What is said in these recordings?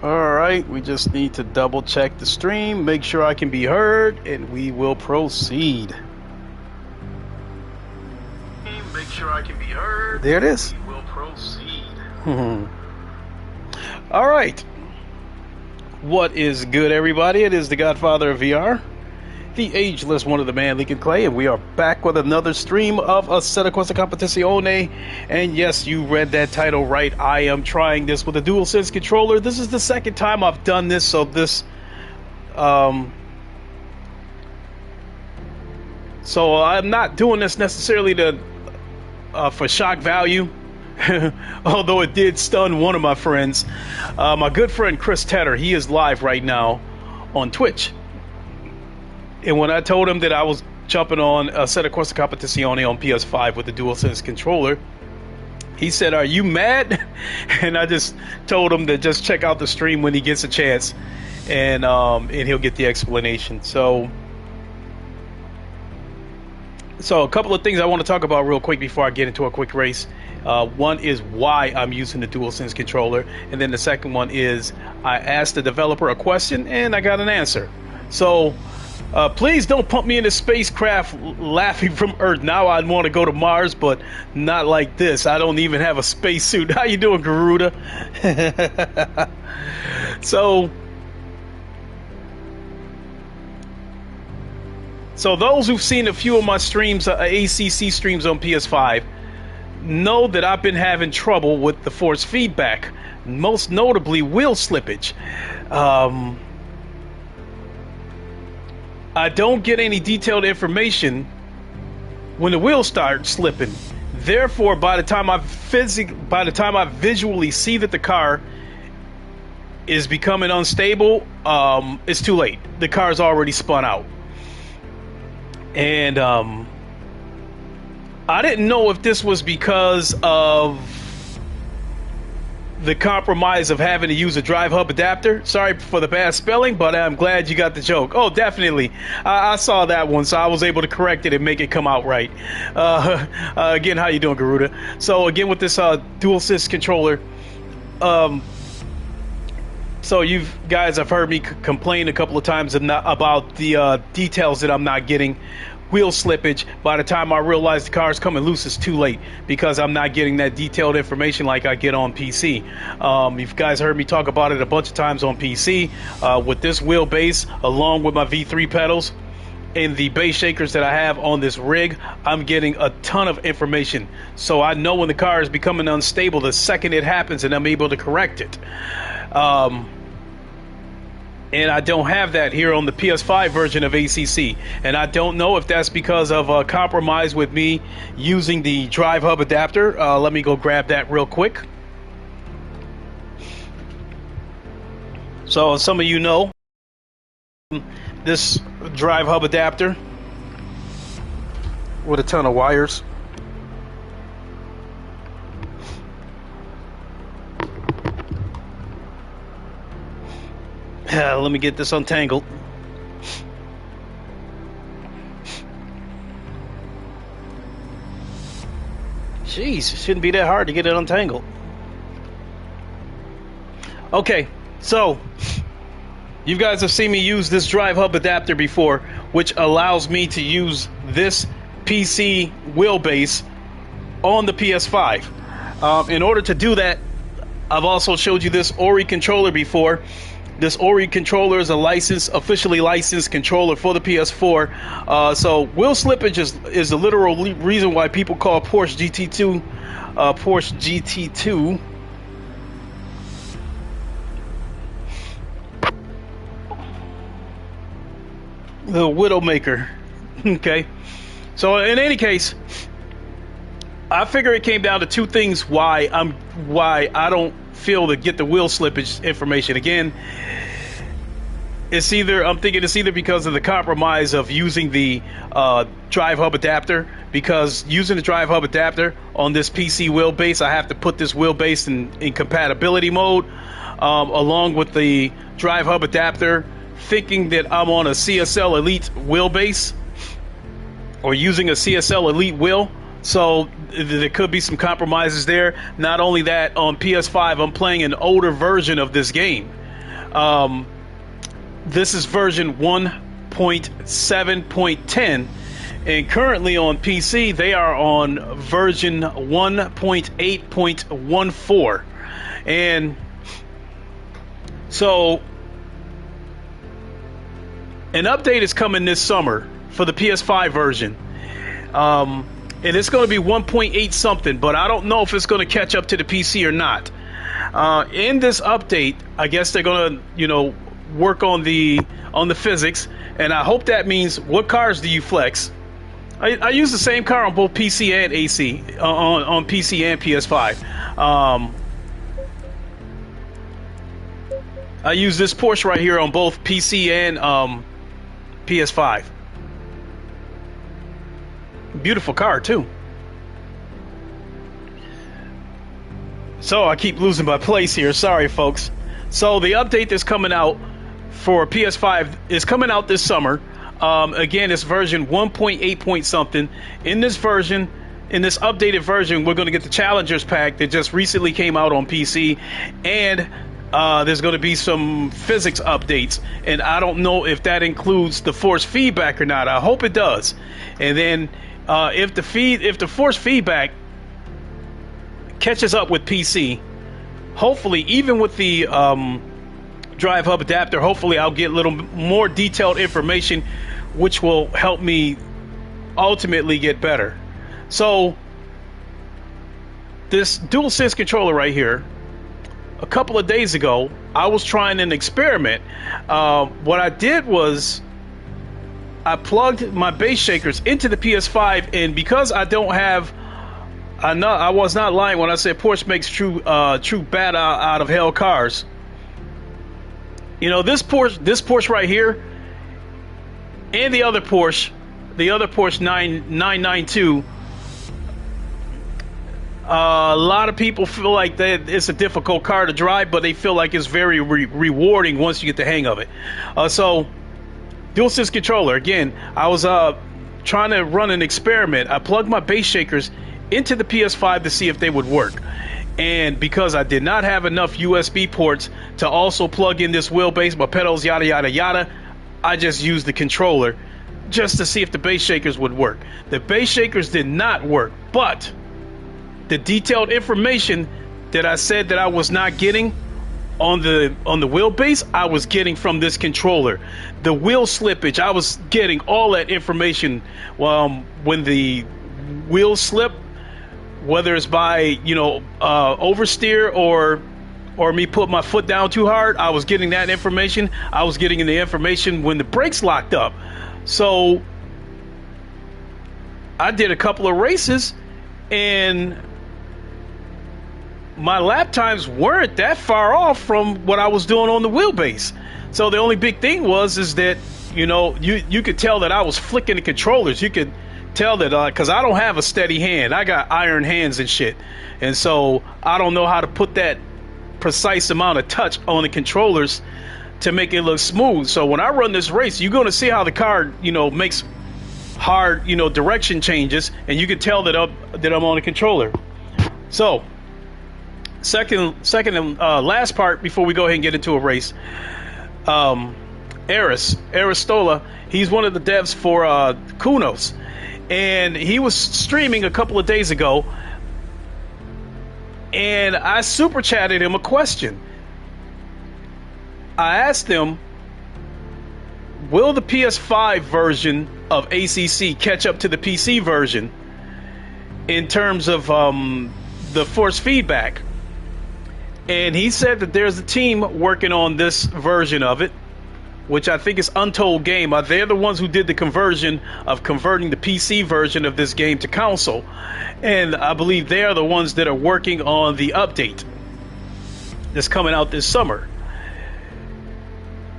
Alright, we just need to double check the stream, make sure I can be heard, and we will proceed. Make sure I can be heard. There it is. We will proceed. Alright. What is good, everybody? It is the Godfather of VR, the ageless one of the man Lincoln Clay, and we are back with another stream of Assetto Corsa Competizione. And yes, you read that title right. I am trying this with a Duelsense controller. This is the second time I've done this, so this so I'm not doing this necessarily to for shock value. Although it did stun one of my friends, my good friend Chris Tedder. He is live right now on Twitch. And when I told him that I was jumping on Assetto Corsa Competizione on PS5 with the Duelsense controller, he said, "Are you mad?" And I just told him to just check out the stream when he gets a chance, and he'll get the explanation. So a couple of things I want to talk about real quick before I get into a quick race. One is why I'm using the DualSense controller, and then the second one is I asked the developer a question and I got an answer. So please don't pump me in a spacecraft laughing from Earth. Now I want to go to Mars, but not like this. I don't even have a spacesuit. How you doing, Garuda? So those who've seen a few of my streams, ACC streams on PS5, know that I've been having trouble with the force feedback, most notably wheel slippage. I don't get any detailed information when the wheels start slipping. Therefore, by the time I visually see that the car is becoming unstable, it's too late. The car's already spun out. And I didn't know if this was because of the compromise of having to use a drive hub adapter. Sorry for the bad spelling, but I'm glad you got the joke. Oh, definitely. I saw that one, so I was able to correct it and make it come out right. Again, how you doing, Garuda? So again, with this DualSense controller, so you guys have heard me complain a couple of times about the details that I'm not getting. Wheel slippage. By the time I realize the car's coming loose, it's too late because I'm not getting that detailed information like I get on PC. You guys heard me talk about it a bunch of times on PC. With this wheelbase, along with my V3 pedals and the base shakers that I have on this rig, I'm getting a ton of information. So I know when the car is becoming unstable the second it happens, and I'm able to correct it. And I don't have that here on the PS5 version of ACC. And I don't know if that's because of a compromise with me using the drive hub adapter. Let me go grab that real quick. So as some of you know, this drive hub adapter with a ton of wires. Let me get this untangled. Jeez, it shouldn't be that hard to get it untangled. Okay, so you guys have seen me use this drive hub adapter before, which allows me to use this PC wheelbase on the PS5. In order to do that, I've also showed you this Ori controller before. This Ori controller is a officially licensed controller for the PS4. So wheel slippage is the literal reason why people call Porsche GT2 Porsche GT2. The Widowmaker. Okay. So in any case, I figure it came down to two things why I don't feel to get the wheel slippage information. Again, I'm thinking it's either because of the compromise of using the drive hub adapter, because using the drive hub adapter on this PC wheelbase, I have to put this wheelbase in compatibility mode, along with the drive hub adapter, thinking that I'm on a CSL Elite wheelbase, or using a CSL Elite wheel. So there could be some compromises there. Not only that, on PS5, I'm playing an older version of this game. This is version 1.7.10, and currently on PC, they are on version 1.8.14. And so an update is coming this summer for the PS5 version. And it's going to be 1.8 something, but I don't know if it's going to catch up to the PC or not. In this update, I guess they're going to, work on the physics, and I hope that means what cars do you flex. I use the same car on both PC and AC, on PC and PS5. I use this Porsche right here on both PC and PS5. Beautiful car too. So I keep losing my place here. Sorry, folks. So the update that's coming out for PS5 is coming out this summer. Again, it's version 1.8 point something. In this version, in this updated version, we're going to get the Challengers pack that just recently came out on PC, and there's going to be some physics updates, and I don't know if that includes the force feedback or not. I hope it does. And then if the force feedback catches up with PC, hopefully, even with the drive hub adapter, hopefully I'll get a little more detailed information, which will help me ultimately get better. So this Duelsense controller right here, a couple of days ago, I was trying an experiment. What I did was I plugged my bass shakers into the PS5, and because I don't have, I was not lying when I said Porsche makes true bat out of hell cars. This Porsche right here, and the other Porsche 992. A lot of people feel like that it's a difficult car to drive, but they feel like it's very rewarding once you get the hang of it. So, DualSense controller. Again, I was trying to run an experiment. I plugged my bass shakers into the PS5 to see if they would work. And because I did not have enough USB ports to also plug in this wheelbase, my pedals, yada, yada, yada, I just used the controller just to see if the bass shakers would work. The bass shakers did not work, but the detailed information that I said that I was not getting on the wheelbase, I was getting from this controller. The wheel slippage, I was getting all that information when the wheels slip, whether it's by oversteer or me put my foot down too hard. I was getting that information. I was getting the information when the brakes locked up. So I did a couple of races, and my lap times weren't that far off from what I was doing on the wheelbase. So the only big thing is that you could tell that I was flicking the controllers. You could tell that because I don't have a steady hand. I got iron hands and shit, and so I don't know how to put that precise amount of touch on the controllers to make it look smooth. So when I run this race, you're going to see how the car makes hard direction changes, and you can tell that I'm on the controller. So second and last part before we go ahead and get into a race, Aristola, he's one of the devs for Kunos, and he was streaming a couple of days ago, and I super chatted him a question. I asked him, will the PS5 version of ACC catch up to the PC version in terms of the force feedback? And he said that there's a team working on this version of it, which I think is Untold Game. They're the ones who did the converting the PC version of this game to console. And I believe they are the ones that are working on the update that's coming out this summer.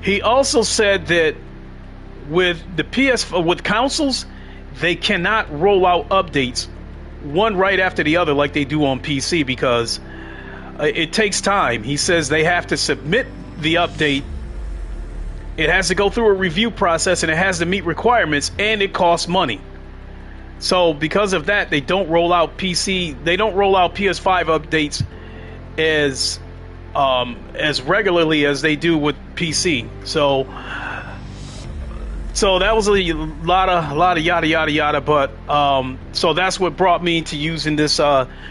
He also said that with the with consoles, they cannot roll out updates one right after the other like they do on PC, because it takes time. He says they have to submit the update. It has to go through a review process, and it has to meet requirements, and it costs money. So because of that, they don't roll out they don't roll out PS5 updates as regularly as they do with PC. So that was a lot of yada yada yada, but so that's what brought me to using this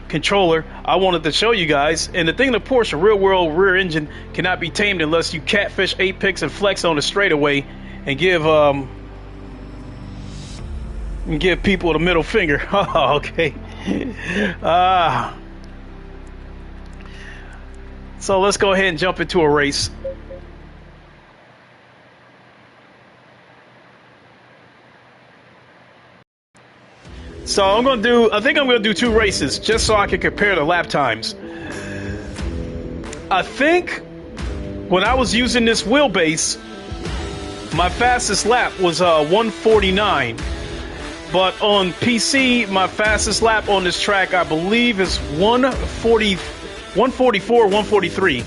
controller. I wanted to show you guys, and the thing, the Porsche real world rear engine cannot be tamed unless you catfish Apex and flex on the straightaway and give people the middle finger. Oh, okay. So let's go ahead and jump into a race. So I think I'm gonna do 2 races just so I can compare the lap times. I think when I was using this wheelbase, my fastest lap was 149. But on PC, my fastest lap on this track, I believe, is 144, 143.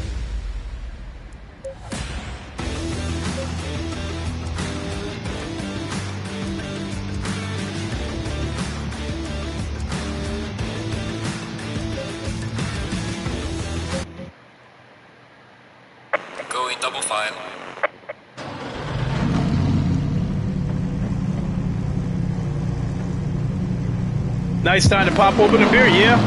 Going double file. Nice time to pop open a beer, yeah.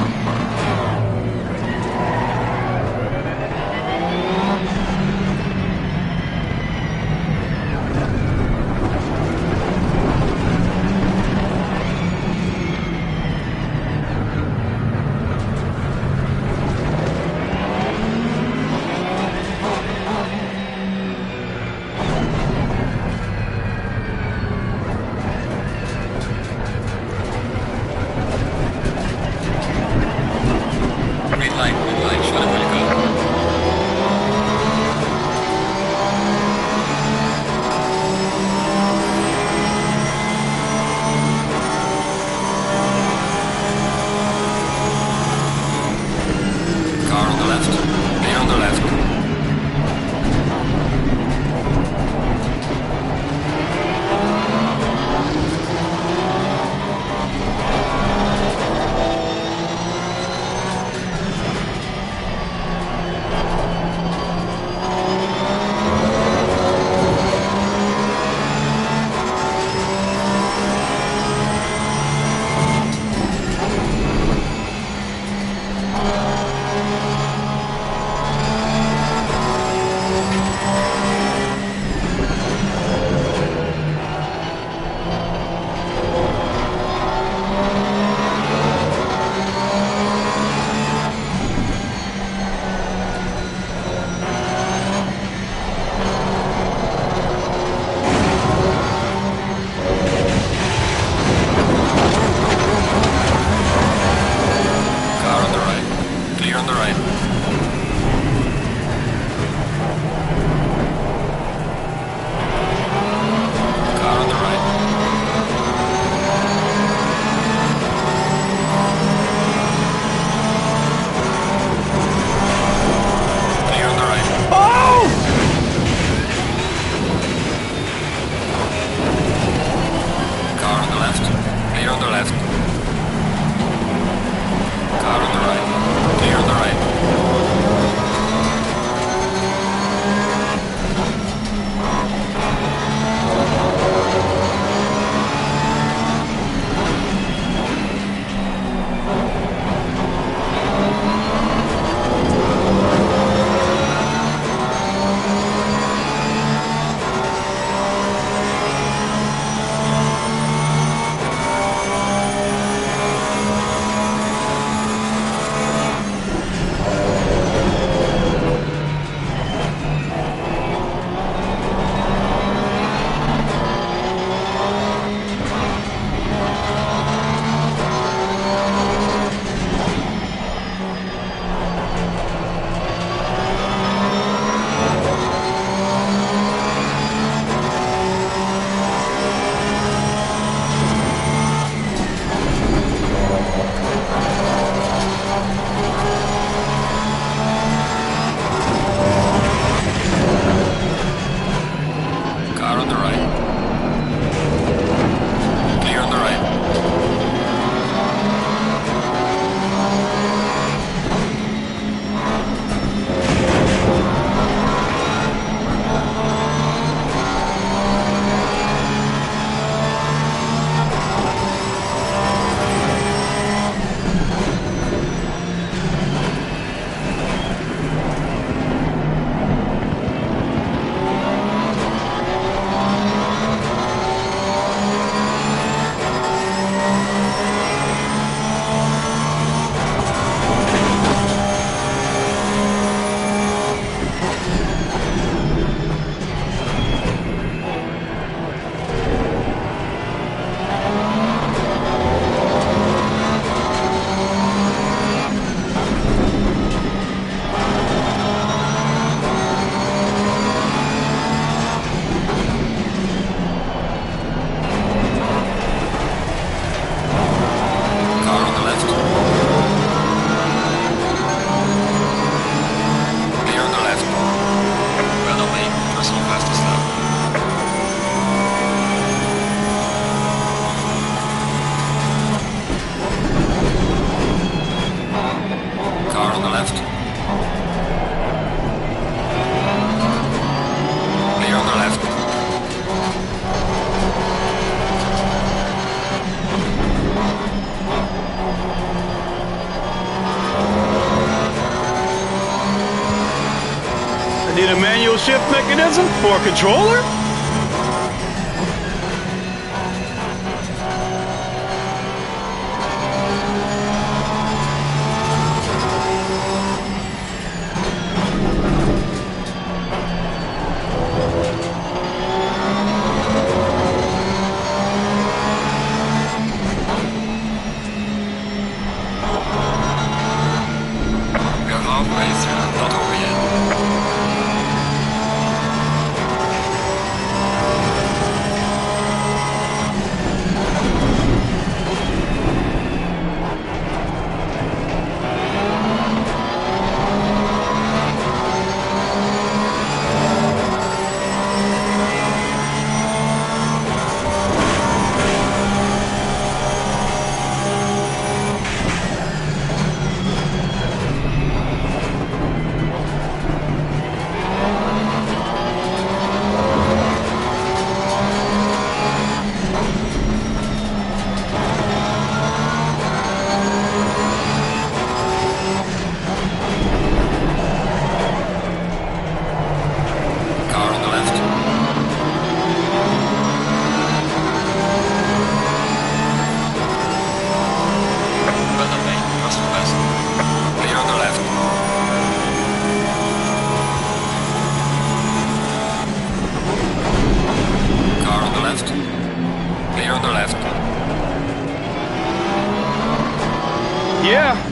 manual shift mechanism for a controller?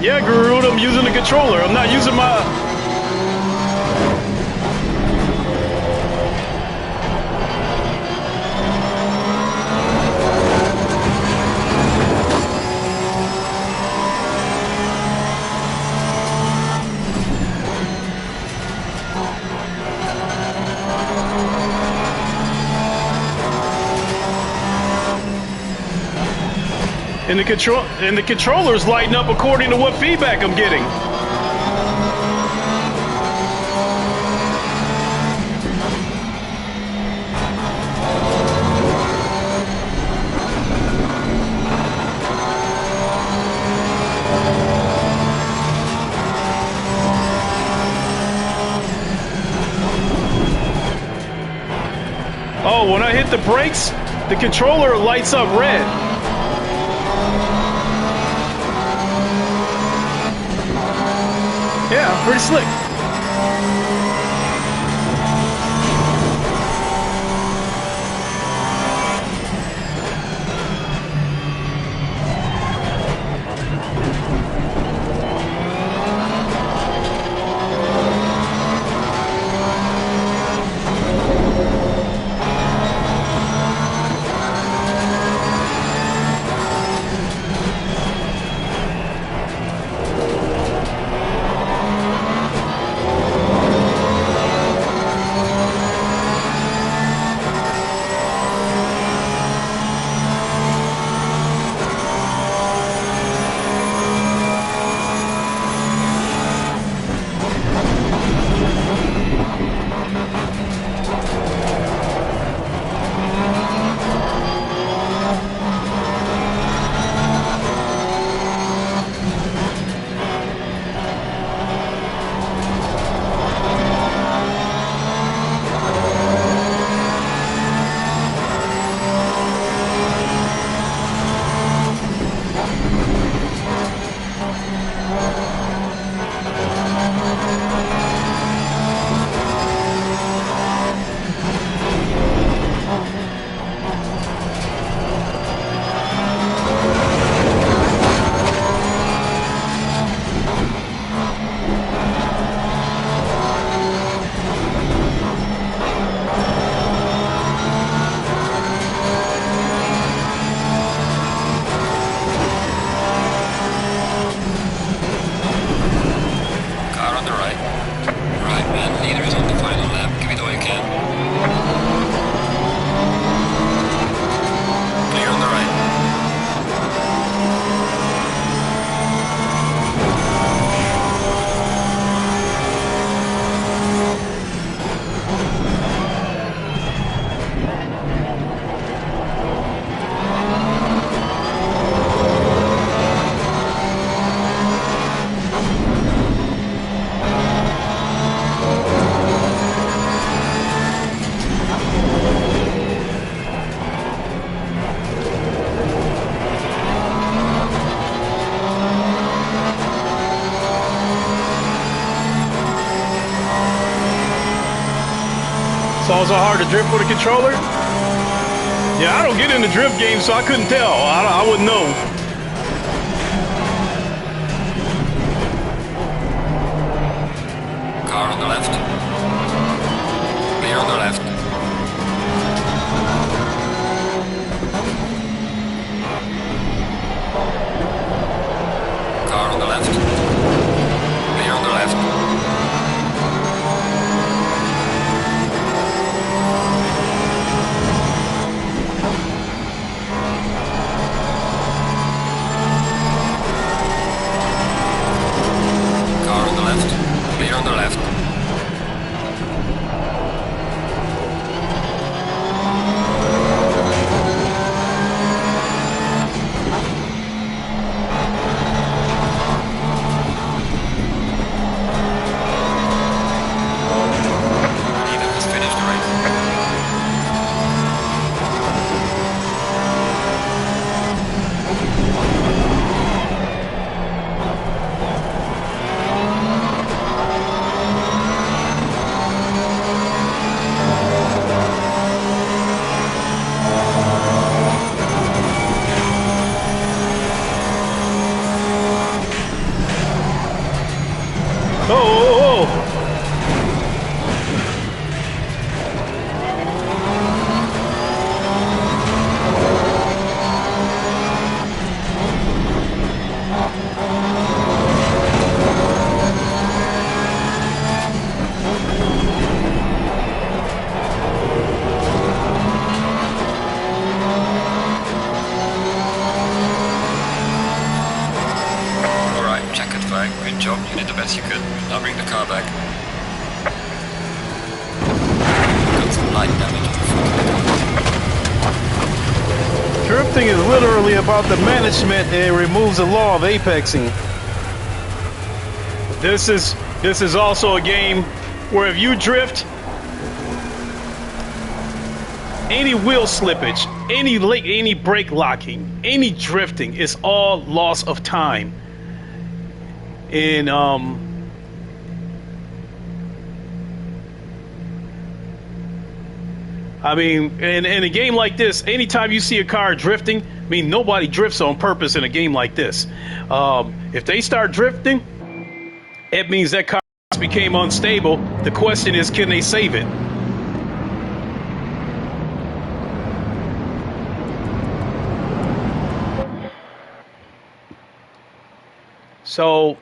Yeah, Garud, I'm using the controller. I'm not using my... And the controller's lighting up according to what feedback I'm getting. Oh, when I hit the brakes, the controller lights up red. Yeah, pretty slick. Oh, so hard to drift with a controller? Yeah, I don't get into drift games, so I couldn't tell. I wouldn't know. Car on the left. Clear on the left. Car on the left. Clear on the left. Car on the left. Clear on the left. Good job, you did the best you could. Now bring the car back. Got some light damage on the front. Drifting is literally about the management and removes the law of apexing. This is also a game where if you drift, any wheel slippage, any brake locking, any drifting is all loss of time. And I mean, in a game like this, anytime you see a car drifting, I mean, nobody drifts on purpose in a game like this. If they start drifting, it means that car became unstable. The question is, can they save it? So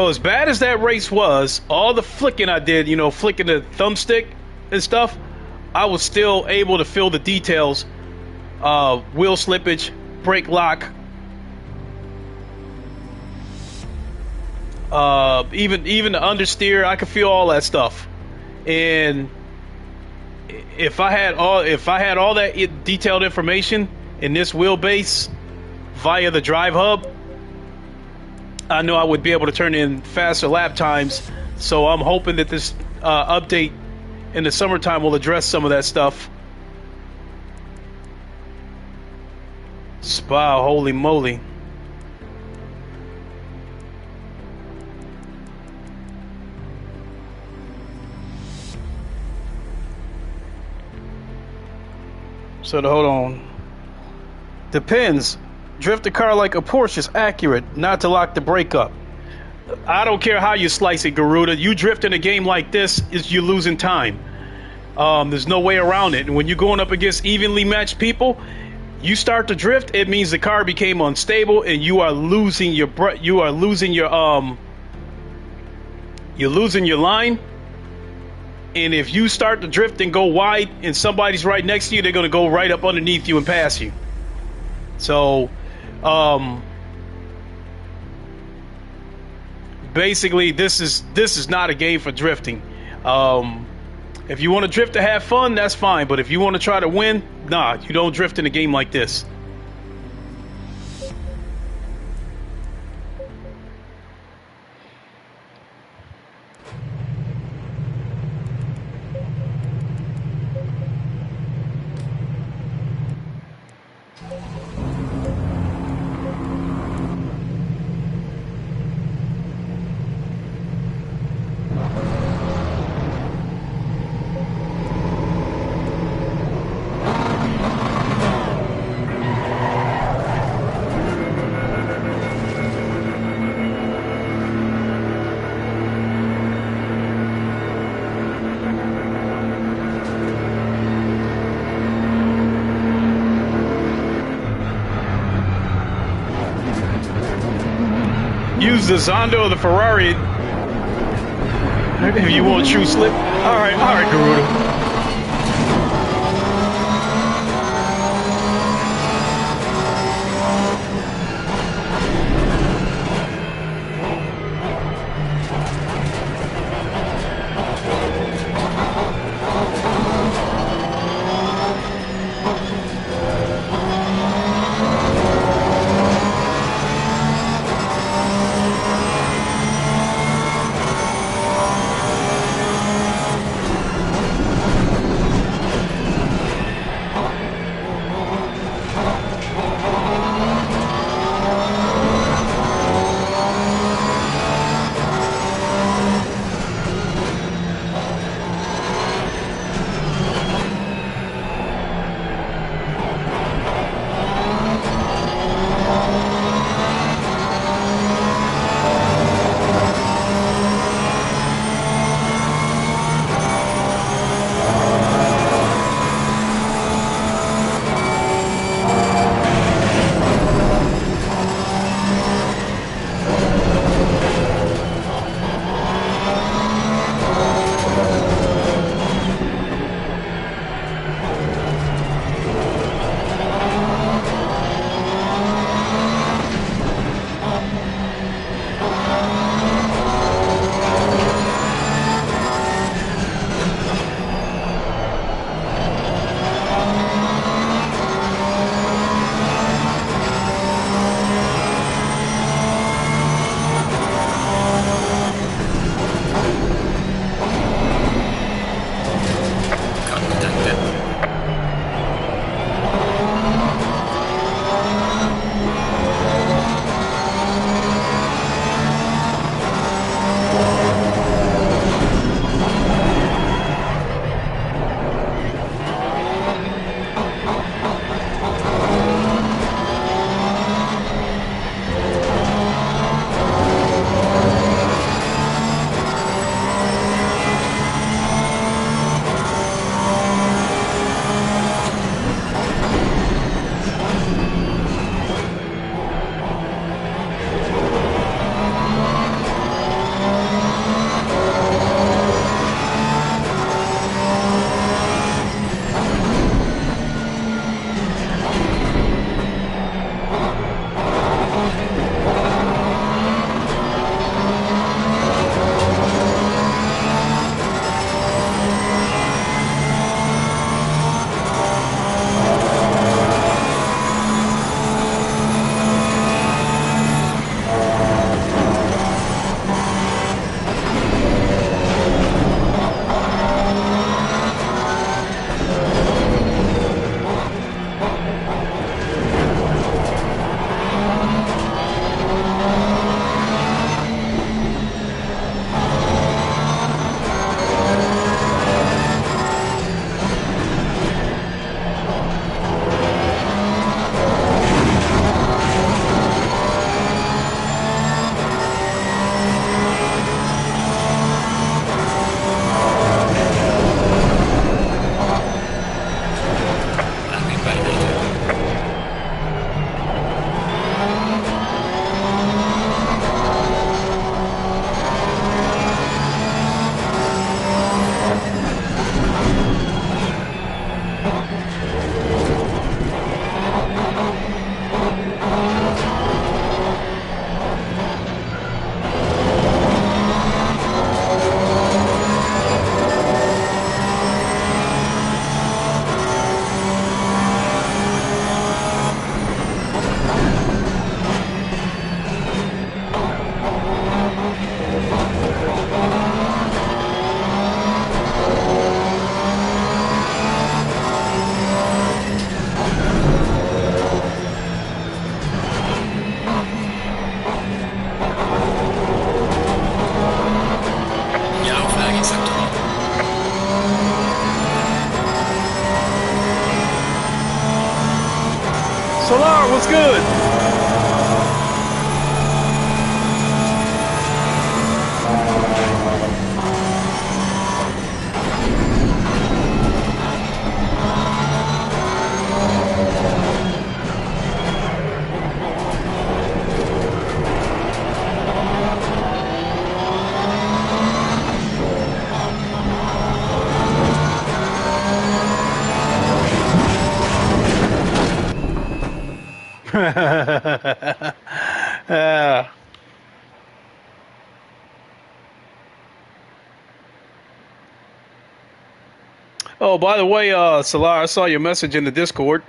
as bad as that race was, all the flicking I did, you know, flicking the thumbstick and stuff, I was still able to feel the details. Wheel slippage, brake lock, even the understeer, I could feel all that stuff. And if I had all that detailed information in this wheelbase via the drive hub, I know I would be able to turn in faster lap times. So I'm hoping that this update in the summertime will address some of that stuff. Spa, holy moly. So hold on. Depends. Drift a car like a Porsche is accurate, not to lock the brake up. I don't care how you slice it, Garuda. You drift in a game like this, you're losing time. There's no way around it. And when you're going up against evenly matched people, you start to drift, it means the car became unstable and you are losing your line. And if you start to drift and go wide and somebody's right next to you, they're going to go right up underneath you and pass you. So basically this is not a game for drifting. If you want to drift to have fun, that's fine, but if you want to try to win, nah, you don't drift in a game like this. use the Zondo or the Ferrari if you want true slip. All right, Garuda. Solar, what's good? uh, oh, by the way, Salar, I saw your message in the Discord.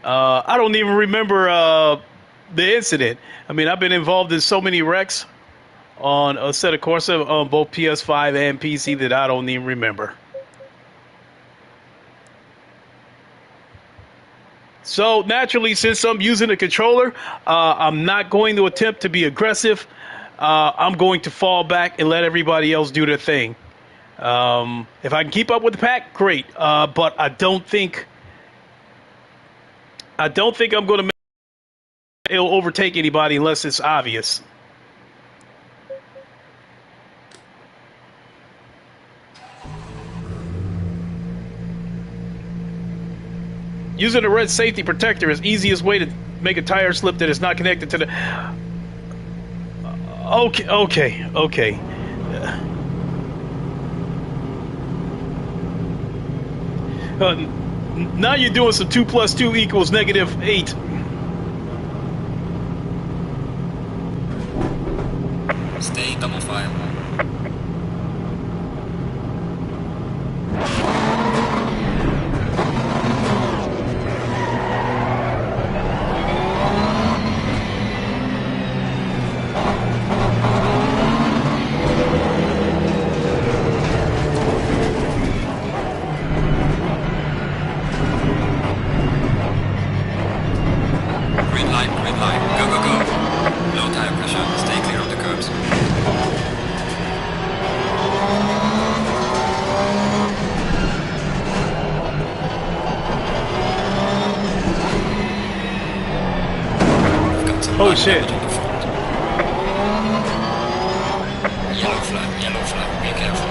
I don't even remember the incident. I mean, I've been involved in so many wrecks on Assetto Corsa on both PS5 and PC that I don't even remember. So naturally, since I'm using a controller, I'm not going to attempt to be aggressive. I'm going to fall back and let everybody else do their thing. If I can keep up with the pack, great. But I don't think I'm going to it'll overtake anybody unless it's obvious. Using a red safety protector is easiest way to make a tire slip that is not connected to the. Okay. Now you're doing some 2 + 2 = -8. Stay double file. Green light. Go. Low tire pressure. Stay clear of the curbs. We've got some Oh light shit. damage on the front. Yellow flag. Be careful.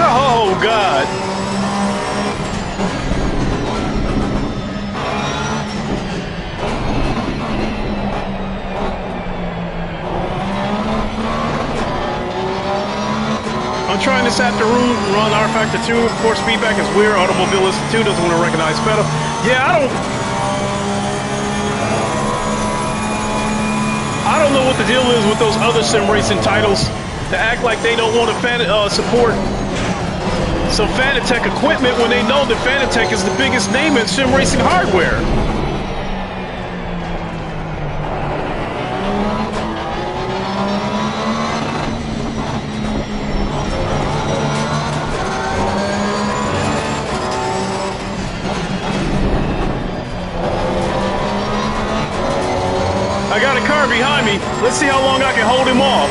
Oh God. I'm trying this afternoon, run R Factor 2. Of course, feedback is weird. Automobile Institute doesn't want to recognize pedal. Yeah, I don't know what the deal is with those other sim racing titles to act like they don't want to support some Fanatec equipment when they know that Fanatec is the biggest name in sim racing hardware. I got a car behind me. Let's see how long I can hold him off.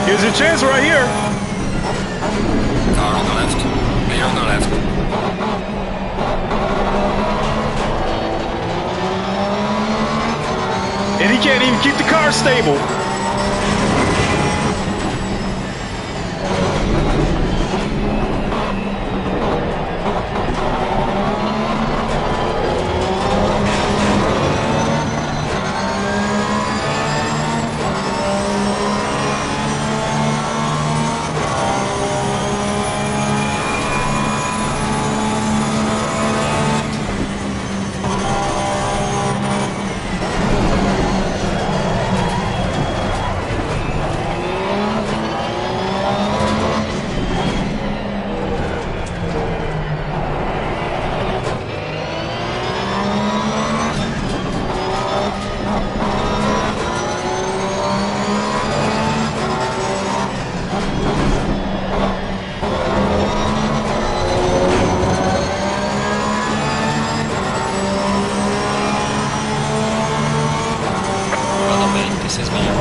Here's a chance right here. Car on the left. Clear on the left. And he can't even keep the car stable.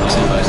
See you guys.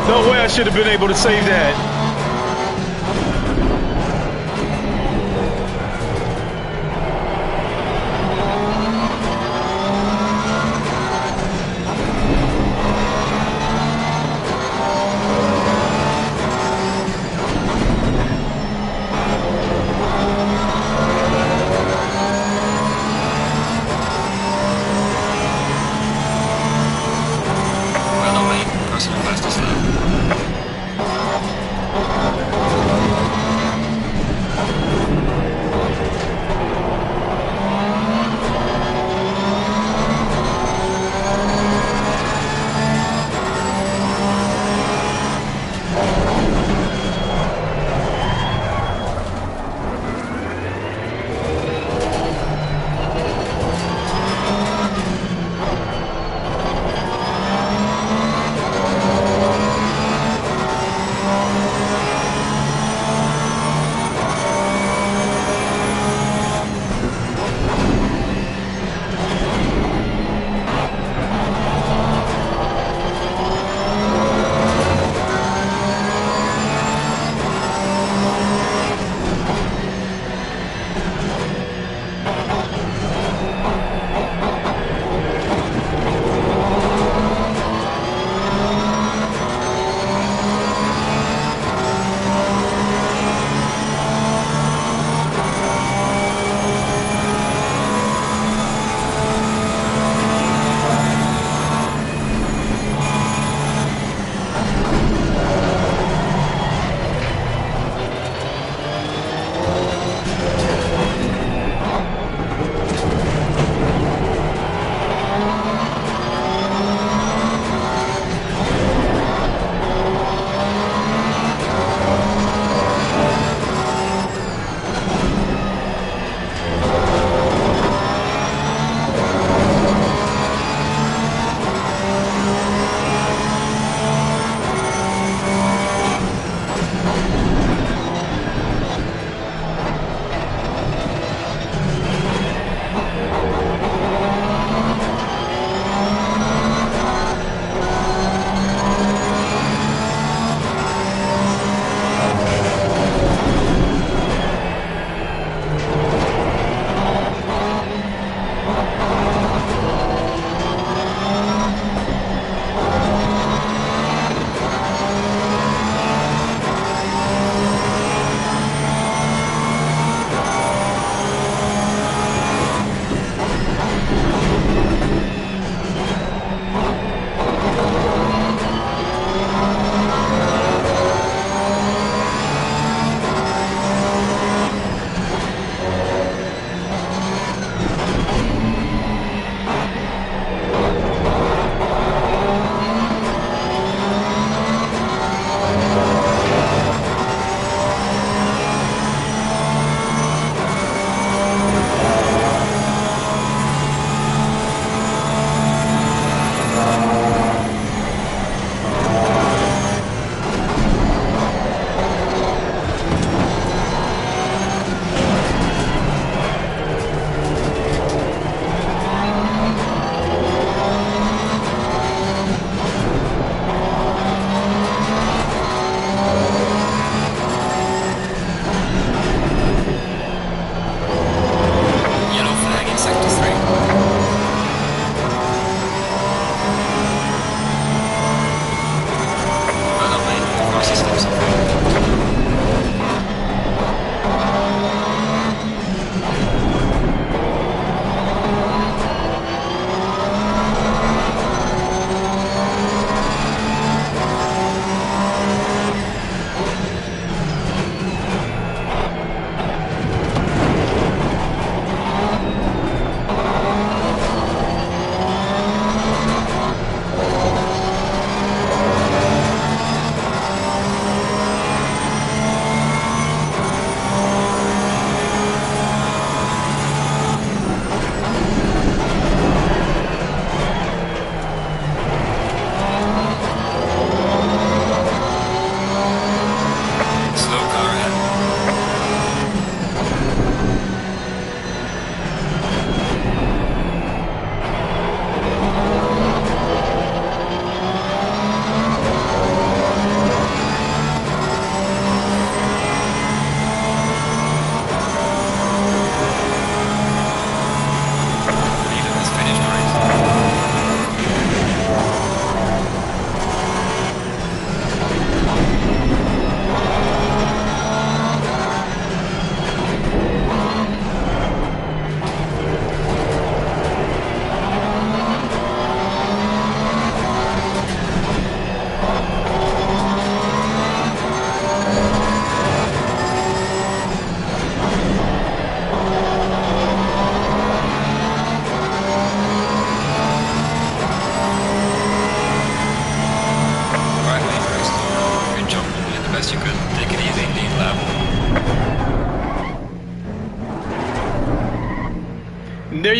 No way I should have been able to save that. Well done, mate. Personal fastest lap.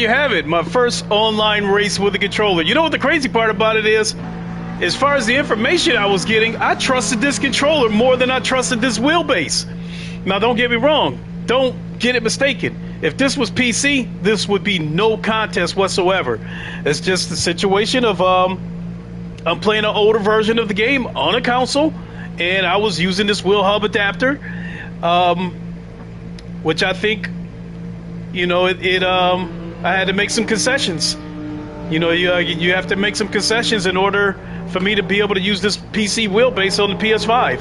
you have it. My first online race with a controller. You know what the crazy part about it is? As far as the information I was getting, I trusted this controller more than I trusted this wheelbase. Now, don't get me wrong. Don't get it mistaken. If this was PC, this would be no contest whatsoever. It's just the situation of I'm playing an older version of the game on a console, and I was using this wheel hub adapter, which I think, you know, I had to make some concessions. You know, you have to make some concessions in order for me to be able to use this PC wheelbase on the PS5.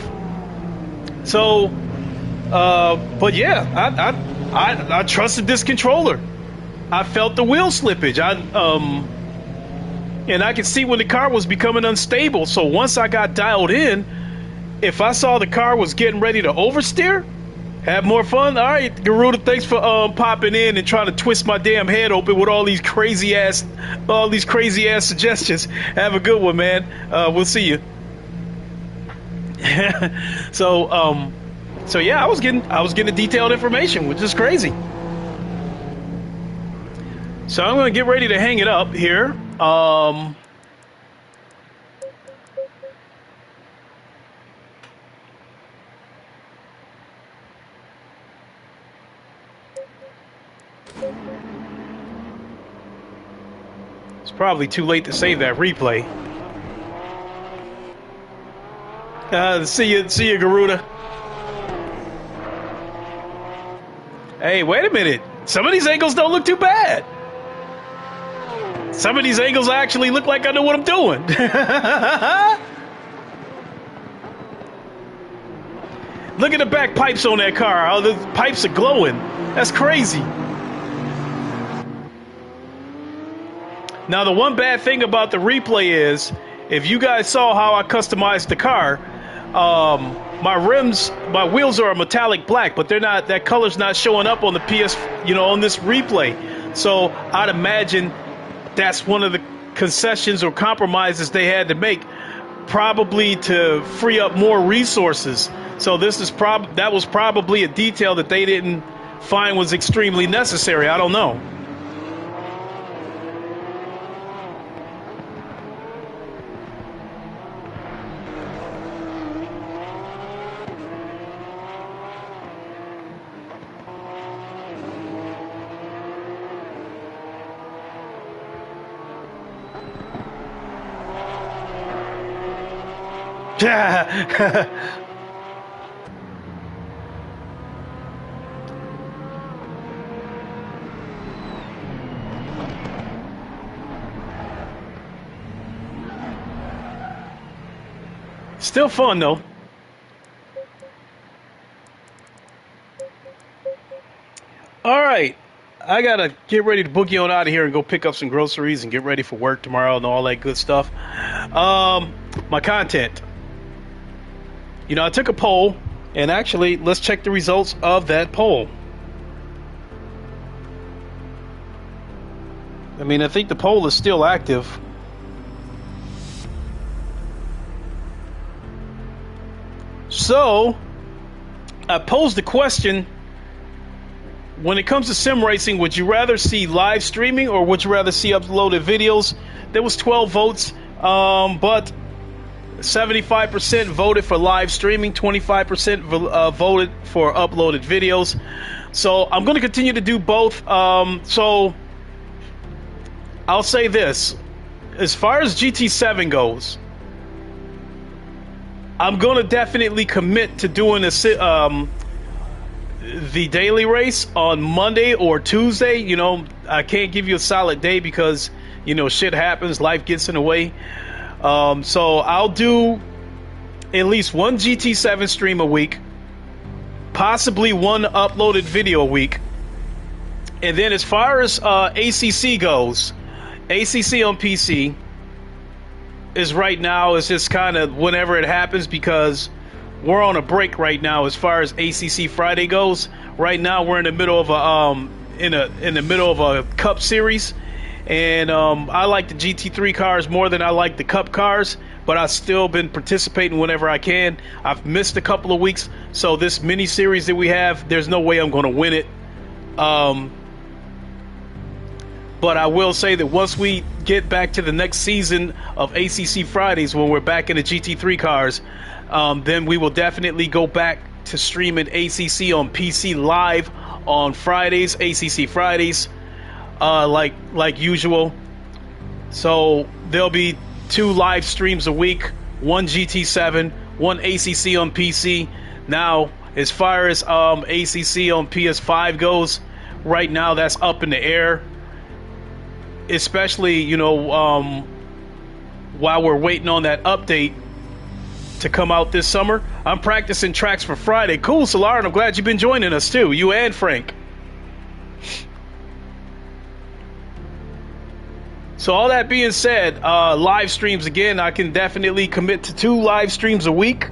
So, but yeah, I trusted this controller. I felt the wheel slippage. And I could see when the car was becoming unstable. So once I got dialed in, if I saw the car was getting ready to oversteer, have more fun. All right, Garuda, thanks for popping in and trying to twist my damn head open with all these crazy ass suggestions. Have a good one, man. We'll see you. So yeah, I was getting detailed information, which is crazy. So I'm going to get ready to hang it up here. It's probably too late to save that replay. See you, Garuda. Hey, wait a minute. Some of these angles don't look too bad. Some of these angles actually look like I know what I'm doing. Look at the back pipes on that car. How the pipes are glowing. That's crazy. Now, the one bad thing about the replay is, if you guys saw how I customized the car, my wheels are a metallic black, but they're not. That color's not showing up on the PS, on this replay. So I'd imagine that's one of the concessions or compromises they had to make, probably to free up more resources. So that was probably a detail that they didn't find was extremely necessary. I don't know. Still fun though. All right, I gotta get ready to boogie on out of here and go pick up some groceries and get ready for work tomorrow and all that good stuff. My content. I took a poll, and actually, let's check the results of that poll. I think the poll is still active. So, I posed the question, when it comes to sim racing, would you rather see live streaming or would you rather see uploaded videos? There was 12 votes, but 75% voted for live streaming, 25% voted for uploaded videos. So I'm going to continue to do both. So I'll say this. As far as GT7 goes, I'm going to definitely commit to doing the daily race on Monday or Tuesday. I can't give you a solid day because, shit happens. Life gets in the way. So I'll do at least one GT7 stream a week, possibly one uploaded video a week. And then as far as ACC goes, ACC on PC is right now is just kind of whenever it happens, because we're on a break right now as far as ACC Friday goes. Right now we're in the middle of a Cup series. And I like the GT3 cars more than I like the Cup cars, but I've still been participating whenever I can. I've missed a couple of weeks, so this mini series that we have, there's no way I'm going to win it. But I will say that once we get back to the next season of ACC Fridays, when we're back in the GT3 cars, then we will definitely go back to streaming ACC on PC live on Fridays, ACC Fridays, like usual. So there'll be 2 live streams a week, 1 GT7, 1 ACC on PC. Now, as far as ACC on PS5 goes, right now that's up in the air. Especially, you know, while we're waiting on that update to come out this summer. I'm practicing tracks for Friday. Cool, Solar, and I'm glad you've been joining us too, you and Frank. So all that being said, live streams again, I can definitely commit to 2 live streams a week.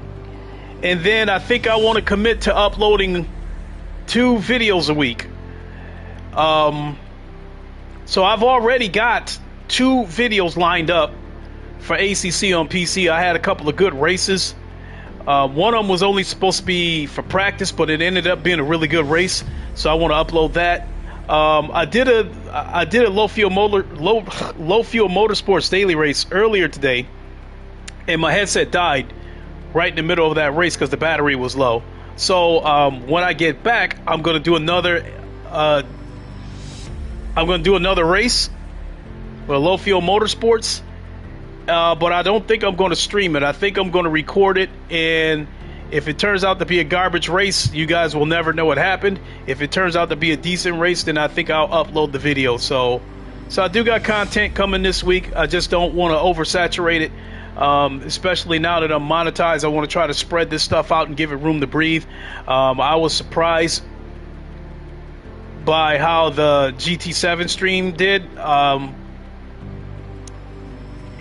And then I think I want to commit to uploading 2 videos a week. So I've already got 2 videos lined up for ACC on PC. I had a couple of good races. One of them was only supposed to be for practice, but it ended up being a really good race. So I want to upload that. I did a low fuel motorsports daily race earlier today, and my headset died right in the middle of that race because the battery was low. So when I get back, I'm going to do another race for low fuel motorsports, but I don't think I'm going to stream it. I think I'm going to record it, and if it turns out to be a garbage race, you guys will never know what happened. If it turns out to be a decent race, then I think I'll upload the video. So I do got content coming this week. I just don't want to oversaturate it, especially now that I'm monetized. I want to try to spread this stuff out and give it room to breathe. I was surprised by how the GT7 stream did.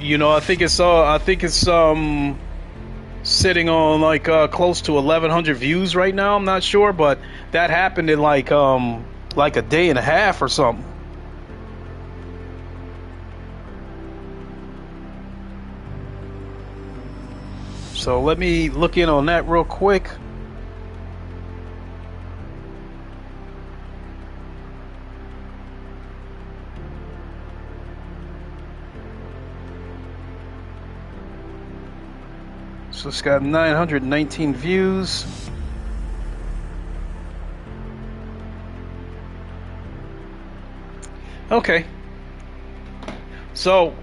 You know, I think it's sitting on like close to 1,100 views right now. I'm not sure, but that happened in like a day and a half or something. So let me look in on that real quick. So it's got 919 views. Okay. So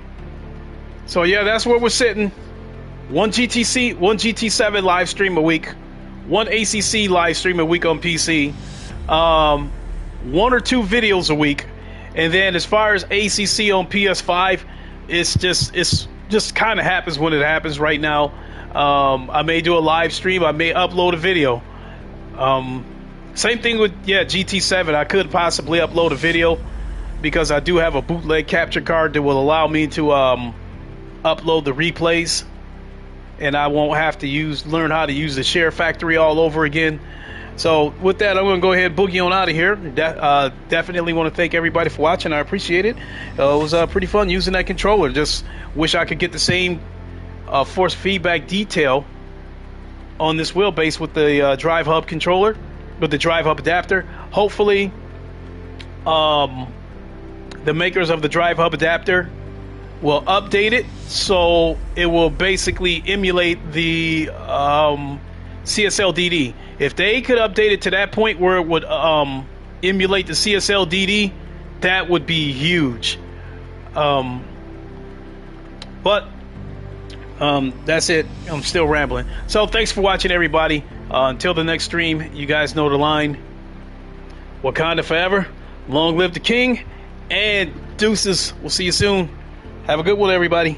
yeah, that's where we're sitting. 1 GT7 live stream a week, 1 ACC live stream a week on PC, 1 or 2 videos a week, and then as far as ACC on PS5, it's just kind of happens when it happens right now. I may do a live stream, I may upload a video. Same thing with GT7. I could possibly upload a video because I do have a bootleg capture card that will allow me to upload the replays, and I won't have to learn how to use the share factory all over again. So with that, I'm going to go ahead and boogie on out of here. Definitely want to thank everybody for watching. I appreciate it. It was pretty fun using that controller. Just wish I could get the same force feedback detail on this wheelbase with the drive hub controller, with the drive hub adapter. Hopefully the makers of the drive hub adapter will update it so it will basically emulate the CSL DD. If they could update it to that point where it would emulate the CSL DD, that would be huge. But that's it. I'm still rambling. So thanks for watching, everybody. Until the next stream, you guys know the line. Wakanda forever. Long live the king. And deuces. We'll see you soon. Have a good one, everybody.